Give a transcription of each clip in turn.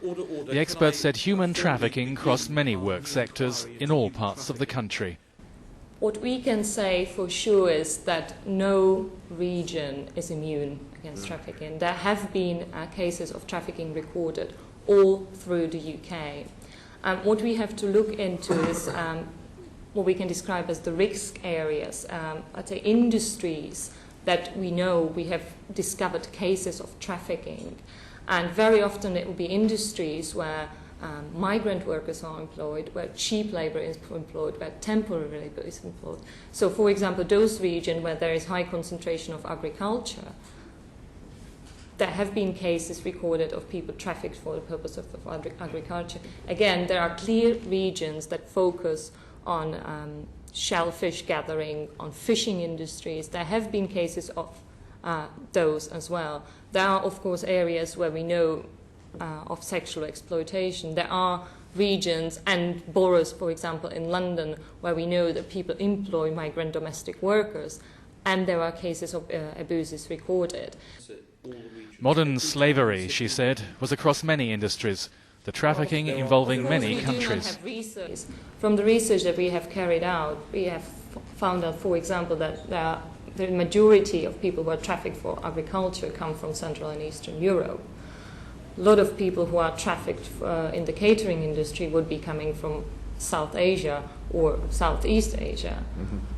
The expert said human trafficking crossed many work sectors in all parts of the country. What we can say for sure is that no region is immune against trafficking. There have been cases of trafficking recorded all through the UK. What we have to look into is what we can describe as the risk areas, I'd say industries that we know we have discovered cases of trafficking. And very often it will be industries where migrant workers are employed, where cheap labor is employed, where temporary labor is employed. So, for example, those regions where there is high concentration of agriculture, there have been cases recorded of people trafficked for the purpose of agriculture. Again, there are clear regions that focus on shellfish gathering, on fishing industries. There have been cases of those as well. There are, of course, areas where we know of sexual exploitation. There are regions and boroughs, for example, in London, where we know that people employ migrant domestic workers, and there are cases of abuses recorded. Modern slavery, she said, was across many industries, the trafficking involving many countries. From the research that we have carried out, we have found out, for example, that the majority of people who are trafficked for agriculture come from Central and Eastern Europe. A lot of people who are trafficked in the catering industry would be coming from South Asia or Southeast Asia.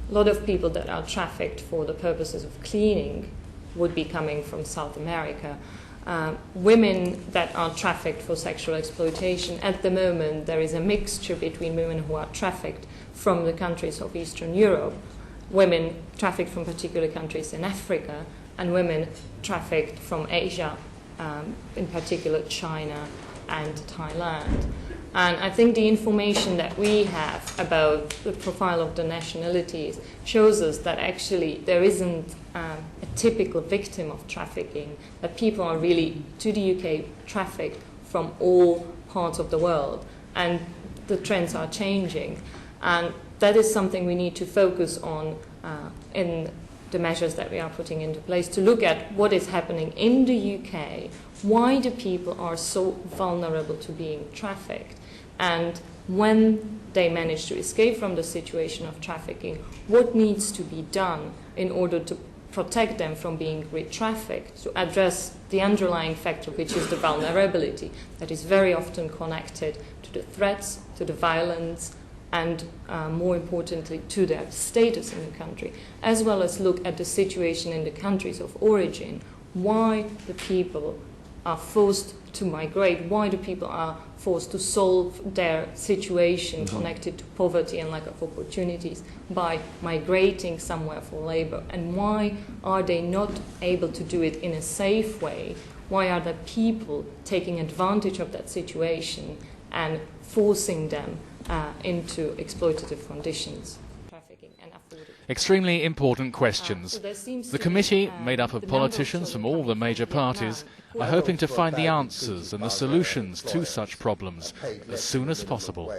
A lot of people that are trafficked for the purposes of cleaning would be coming from South America. Women that are trafficked for sexual exploitation, at the moment there is a mixture between women who are trafficked from the countries of Eastern Europe, women trafficked from particular countries in Africa, and women trafficked from Asia, in particular China and Thailand. And I think the information that we have about the profile of the nationalities shows us that actually there isn't a typical victim of trafficking, that people are really, to the UK, trafficked from all parts of the world. And the trends are changing. And that is something we need to focus on in the measures that we are putting into place, to look at what is happening in the UK, why the people are so vulnerable to being trafficked, and when they manage to escape from the situation of trafficking, what needs to be done in order to protect them from being re-trafficked, to address the underlying factor, which is the vulnerability that is very often connected to the threats, to the violence, and more importantly to their status in the country, as well as look at the situation in the countries of origin, why the people are forced to migrate, why the people are forced to solve their situation connected to poverty and lack of opportunities by migrating somewhere for labor, and why are they not able to do it in a safe way, why are the people taking advantage of that situation and forcing them into exploitative conditions. Extremely important questions. The committee, made up of politicians from all the major parties, are hoping to find the answers and the solutions to such problems as soon as possible.